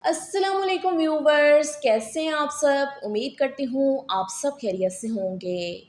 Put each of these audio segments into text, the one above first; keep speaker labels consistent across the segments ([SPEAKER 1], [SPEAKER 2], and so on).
[SPEAKER 1] अस्सलाम वालेकुम व्यूवर्स, कैसे हैं आप सब। उम्मीद करती हूँ आप सब खैरियत से होंगे।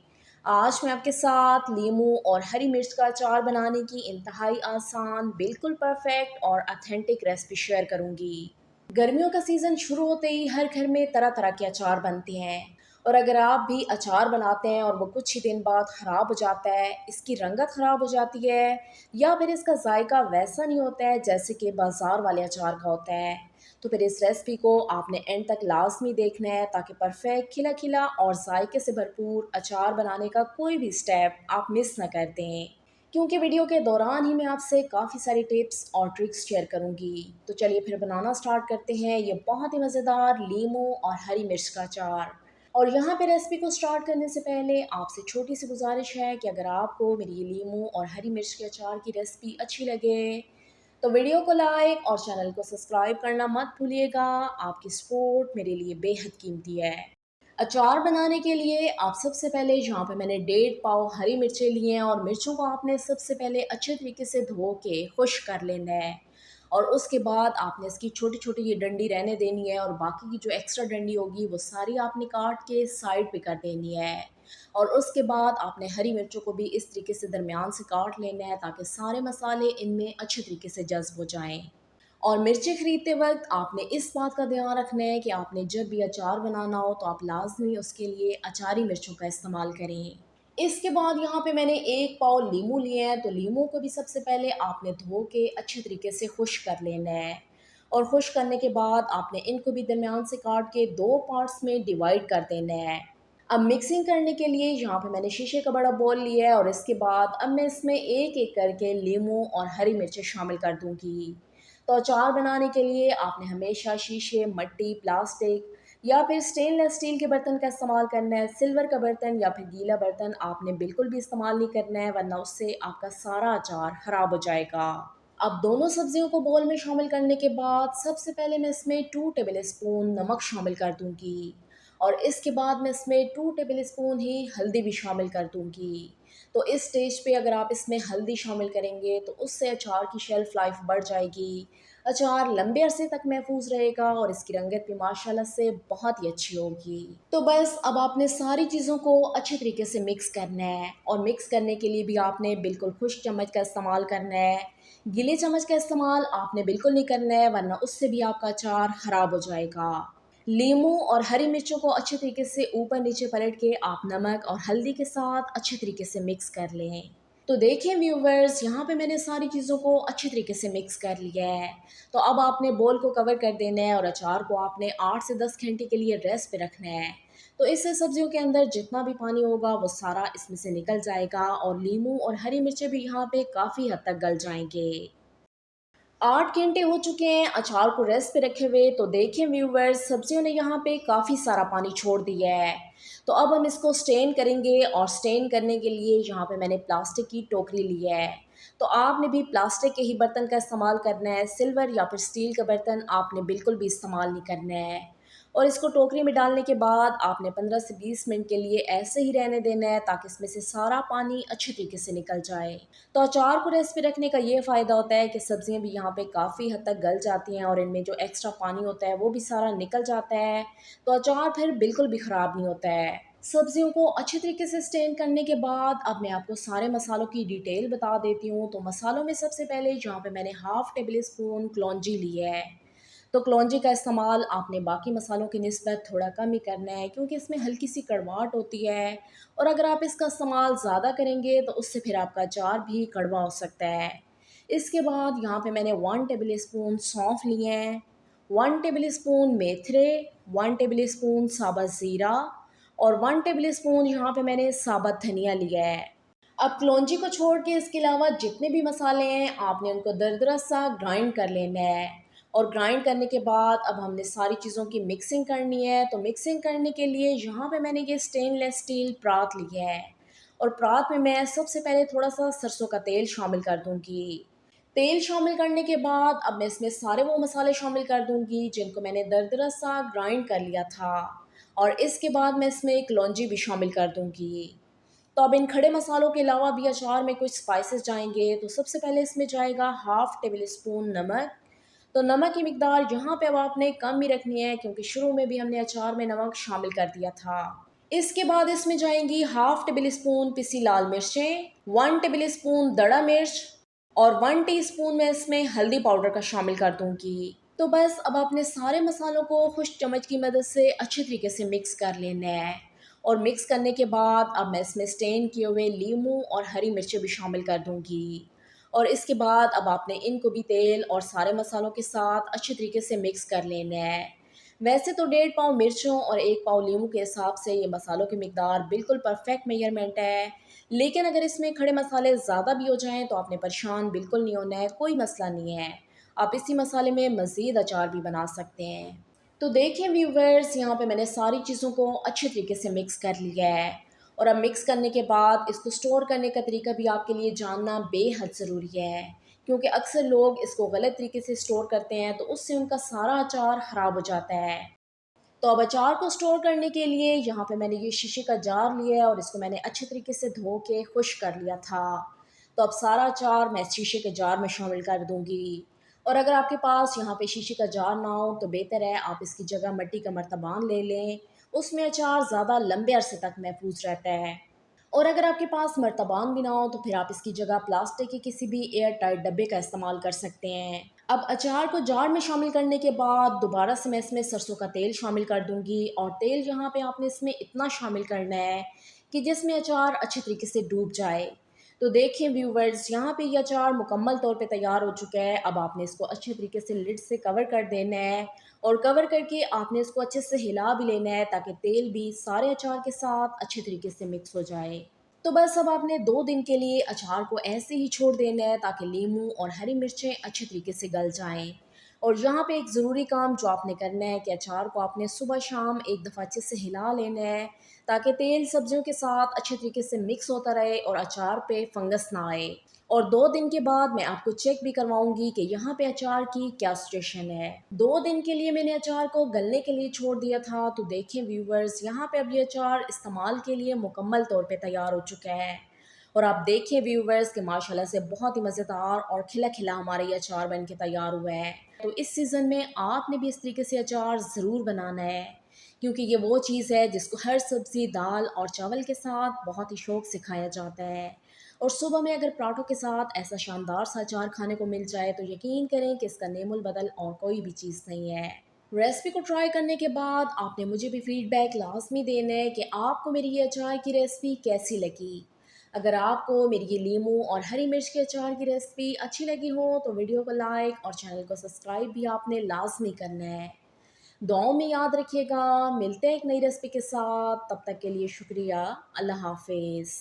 [SPEAKER 1] आज मैं आपके साथ लीमू और हरी मिर्च का अचार बनाने की इंतहाई आसान, बिल्कुल परफेक्ट और ऑथेंटिक रेसिपी शेयर करूँगी। गर्मियों का सीज़न शुरू होते ही हर घर में तरह तरह के अचार बनते हैं, और अगर आप भी अचार बनाते हैं और वो कुछ ही दिन बाद ख़राब हो जाता है, इसकी रंगत ख़राब हो जाती है या फिर इसका जायका वैसा नहीं होता है जैसे कि बाज़ार वाले अचार का होता है, तो फिर इस रेसिपी को आपने एंड तक लाजमी देखना है ताकि परफेक्ट खिला खिला और जायके से भरपूर अचार बनाने का कोई भी स्टेप आप मिस ना कर दें। क्योंकि वीडियो के दौरान ही मैं आपसे काफ़ी सारी टिप्स और ट्रिक्स शेयर करूंगी। तो चलिए फिर बनाना स्टार्ट करते हैं ये बहुत ही मज़ेदार लीमू और हरी मिर्च का अचार। और यहाँ पे रेसिपी को स्टार्ट करने से पहले आपसे छोटी सी गुजारिश है कि अगर आपको मेरी ये लीमू और हरी मिर्च के अचार की रेसिपी अच्छी लगे तो वीडियो को लाइक और चैनल को सब्सक्राइब करना मत भूलिएगा। आपकी सपोर्ट मेरे लिए बेहद कीमती है। अचार बनाने के लिए आप सबसे पहले यहाँ पे मैंने 1.5 पाव हरी मिर्चें लिए हैं, और मिर्चों को आपने सबसे पहले अच्छे तरीके से धो के खुश्क कर लेना है। और उसके बाद आपने इसकी छोटी छोटी ये डंडी रहने देनी है, और बाकी की जो एक्स्ट्रा डंडी होगी वो सारी आपने काट के साइड पे कर देनी है। और उसके बाद आपने हरी मिर्चों को भी इस तरीके से दरमियान से काट लेना है ताकि सारे मसाले इनमें अच्छे तरीके से जज्ब हो जाएं। और मिर्ची खरीदते वक्त आपने इस बात का ध्यान रखना है कि आपने जब भी अचार बनाना हो तो आप लाजमी उसके लिए अचारी मिर्चों का इस्तेमाल करें। इसके बाद यहाँ पे मैंने 1 पाव लीमू लिए हैं, तो लीमू को भी सबसे पहले आपने धो के अच्छे तरीके से खुश्क कर लेना है। और खुश्क करने के बाद आपने इनको भी दरमियान से काट के दो पार्ट्स में डिवाइड कर देना है। अब मिक्सिंग करने के लिए यहाँ पे मैंने शीशे का बड़ा बोल लिया है, और इसके बाद अब मैं इसमें एक एक करके लीमू और हरी मिर्चें शामिल कर दूंगी। तो अचार बनाने के लिए आपने हमेशा शीशे, मट्टी, प्लास्टिक या फिर स्टेनलेस स्टील के बर्तन का इस्तेमाल करना है। सिल्वर का बर्तन या फिर गीला बर्तन आपने बिल्कुल भी इस्तेमाल नहीं करना है, वरना उससे आपका सारा अचार खराब हो जाएगा। अब दोनों सब्जियों को बोल में शामिल करने के बाद सबसे पहले मैं इसमें 2 टेबल स्पून नमक शामिल कर दूंगी, और इसके बाद मैं इसमें 2 टेबल स्पून ही हल्दी भी शामिल कर दूंगी। तो इस स्टेज पे अगर आप इसमें हल्दी शामिल करेंगे तो उससे अचार की शेल्फ लाइफ बढ़ जाएगी, अचार लंबे अरसे तक महफूज रहेगा और इसकी रंगत भी माशाल्लाह से बहुत ही अच्छी होगी। तो बस अब आपने सारी चीज़ों को अच्छे तरीके से मिक्स करना है, और मिक्स करने के लिए भी आपने बिल्कुल खुश्क चम्मच का इस्तेमाल करना है। गीले चम्मच का इस्तेमाल आपने बिल्कुल नहीं करना है, वरना उससे भी आपका अचार ख़राब हो जाएगा। लीमू और हरी मिर्चों को अच्छे तरीके से ऊपर नीचे पलट के आप नमक और हल्दी के साथ अच्छे तरीके से मिक्स कर लें। तो देखिए व्यूवर्स, यहाँ पे मैंने सारी चीज़ों को अच्छे तरीके से मिक्स कर लिया है। तो अब आपने बोल को कवर कर देना है, और अचार को आपने 8 से 10 घंटे के लिए रेस्ट पे रखना है। तो इससे सब्जियों के अंदर जितना भी पानी होगा वो सारा इसमें से निकल जाएगा, और लीमू और हरी मिर्चें भी यहाँ पे काफ़ी हद तक गल जाएंगे। 8 घंटे हो चुके हैं अचार को रेस्ट पे रखे हुए। तो देखिए व्यूवर्स, सब्जियों ने यहाँ पे काफ़ी सारा पानी छोड़ दिया है। तो अब हम इसको स्टेन करेंगे, और स्टेन करने के लिए यहाँ पे मैंने प्लास्टिक की टोकरी ली है। तो आपने भी प्लास्टिक के ही बर्तन का इस्तेमाल करना है, सिल्वर या फिर स्टील का बर्तन आपने बिल्कुल भी इस्तेमाल नहीं करना है। और इसको टोकरी में डालने के बाद आपने 15 से 20 मिनट के लिए ऐसे ही रहने देना है ताकि इसमें से सारा पानी अच्छे तरीके से निकल जाए। तो अचार को रेस्ट पे रखने का ये फ़ायदा होता है कि सब्जियां भी यहाँ पे काफ़ी हद तक गल जाती हैं, और इनमें जो एक्स्ट्रा पानी होता है वो भी सारा निकल जाता है। तो अचार फिर बिल्कुल भी ख़राब नहीं होता है। सब्जियों को अच्छे तरीके से स्टेन करने के बाद अब मैं आपको सारे मसालों की डिटेल बता देती हूँ। तो मसालों में सबसे पहले यहाँ पे मैंने 1/2 टेबल स्पून कलौंजी ली है। तो कलौंजी का इस्तेमाल आपने बाकी मसालों की निस्बत थोड़ा कम ही करना है, क्योंकि इसमें हल्की सी कड़वाहट होती है, और अगर आप इसका इस्तेमाल ज़्यादा करेंगे तो उससे फिर आपका अचार भी कड़वा हो सकता है। इसके बाद यहाँ पे मैंने 1 टेबल स्पून सौंफ लिए हैं, 1 टेबल स्पून मेथरे, 1 टेबल स्पून साबुत ज़ीरा, और 1 टेबल स्पून यहाँ पे मैंने साबुत धनिया लिया है। अब कलौंजी को छोड़ के इसके अलावा जितने भी मसाले हैं आपने उनको दरदरा सा ग्राइंड कर लेना है। और ग्राइंड करने के बाद अब हमने सारी चीज़ों की मिक्सिंग करनी है। तो मिक्सिंग करने के लिए यहाँ पे मैंने ये स्टेनलेस स्टील प्रात लिया है, और प्रात में मैं सबसे पहले थोड़ा सा सरसों का तेल शामिल कर दूँगी। तेल शामिल करने के बाद अब मैं इसमें सारे वो मसाले शामिल कर दूँगी जिनको मैंने दरदरा सा ग्राइंड कर लिया था, और इसके बाद मैं इसमें कलौंजी भी शामिल कर दूँगी। तो अब इन खड़े मसालों के अलावा भी अचार में कुछ स्पाइसेस जाएंगे। तो सबसे पहले इसमें जाएगा 1/2 टेबल स्पून नमक, तो नमक की मिकदार यहाँ पे अब आपने कम ही रखनी है, क्योंकि शुरू में भी हमने अचार में नमक शामिल कर दिया था। इसके बाद इसमें जाएंगी हाफ टेबल स्पून पिसी लाल मिर्चें, 1 टेबल स्पून दड़ा मिर्च और 1 टीस्पून मैं इसमें हल्दी पाउडर का शामिल कर दूंगी। तो बस अब आपने सारे मसालों को खुश चम्मच की मदद से अच्छे तरीके से मिक्स कर लेना है। और मिक्स करने के बाद अब मैं इसमें स्टेन किए हुए लीमू और हरी मिर्चें भी शामिल कर दूंगी। और इसके बाद अब आपने इनको भी तेल और सारे मसालों के साथ अच्छे तरीके से मिक्स कर लेना है। वैसे तो 1.5 पाव मिर्चों और 1 पाव लीमू के हिसाब से ये मसालों की मिकदार बिल्कुल परफेक्ट मेजरमेंट है। लेकिन अगर इसमें खड़े मसाले ज़्यादा भी हो जाएं तो आपने परेशान बिल्कुल नहीं होना है, कोई मसला नहीं है। आप इसी मसाले में मज़ीद अचार भी बना सकते हैं। तो देखें व्यूवर्स, यहाँ पे मैंने सारी चीज़ों को अच्छे तरीके से मिक्स कर लिया है। और अब मिक्स करने के बाद इसको स्टोर करने का तरीका भी आपके लिए जानना बेहद ज़रूरी है, क्योंकि अक्सर लोग इसको गलत तरीके से स्टोर करते हैं तो उससे उनका सारा अचार ख़राब हो जाता है। तो अब अचार को स्टोर करने के लिए यहाँ पे मैंने ये शीशे का जार लिया है और इसको मैंने अच्छे तरीके से धो के खुश्क कर लिया था। तो अब सारा अचार मैं इस शीशे के जार में शामिल कर दूंगी। और अगर आपके पास यहाँ पे शीशे का जार ना हो तो बेहतर है आप इसकी जगह मिट्टी का मर्तबान ले लें, उसमें अचार ज़्यादा लंबे अरसे तक महफूज रहता है। और अगर आपके पास मर्तबान भी ना हो तो फिर आप इसकी जगह प्लास्टिक के किसी भी एयर टाइट डब्बे का इस्तेमाल कर सकते हैं। अब अचार को जार में शामिल करने के बाद दोबारा से मैं इसमें सरसों का तेल शामिल कर दूंगी। और तेल यहाँ पे आपने इसमें इतना शामिल करना है कि जिसमें अचार अच्छे तरीके से डूब जाए। तो देखें व्यूवर्स, यहाँ पे ये अचार मुकम्मल तौर पे तैयार हो चुका है। अब आपने इसको अच्छे तरीके से लिड से कवर कर देना है और कवर करके आपने इसको अच्छे से हिला भी लेना है ताकि तेल भी सारे अचार के साथ अच्छे तरीके से मिक्स हो जाए। तो बस अब आपने 2 दिन के लिए अचार को ऐसे ही छोड़ देना है ताकि लीमू और हरी मिर्चें अच्छे तरीके से गल जाएं। और यहाँ पे एक ज़रूरी काम जो आपने करना है कि अचार को आपने सुबह शाम एक दफ़ा अच्छे से हिला लेना है ताकि तेल सब्जियों के साथ अच्छे तरीके से मिक्स होता रहे और अचार पे फंगस ना आए। और 2 दिन के बाद मैं आपको चेक भी करवाऊंगी कि यहाँ पे अचार की क्या सिचुएशन है। 2 दिन के लिए मैंने अचार को गलने के लिए छोड़ दिया था। तो देखें व्यूवर्स, यहाँ पे अब ये अचार इस्तेमाल के लिए मुकम्मल तौर पे तैयार हो चुका है। और आप देखें व्यूवर्स कि माशाल्लाह से बहुत ही मज़ेदार और खिला खिला हमारा ये अचार बन के तैयार हुआ है। तो इस सीज़न में आपने भी इस तरीके से अचार ज़रूर बनाना है, क्योंकि ये वो चीज़ है जिसको हर सब्ज़ी दाल और चावल के साथ बहुत ही शौक़ से खाया जाता है। और सुबह में अगर पराठों के साथ ऐसा शानदार सा अचार खाने को मिल जाए तो यकीन करें कि इसका नेमुल बदल और कोई भी चीज़ नहीं है। रेसिपी को ट्राई करने के बाद आपने मुझे भी फीडबैक लाजमी देना है कि आपको मेरी ये अचार की रेसिपी कैसी लगी। अगर आपको मेरी ये लीमू और हरी मिर्च के अचार की रेसिपी अच्छी लगी हो तो वीडियो को लाइक और चैनल को सब्सक्राइब भी आपने लाजमी करना है। दुआओं में याद रखिएगा। मिलते हैं एक नई रेसिपी के साथ, तब तक के लिए शुक्रिया। अल्लाह हाफिज़।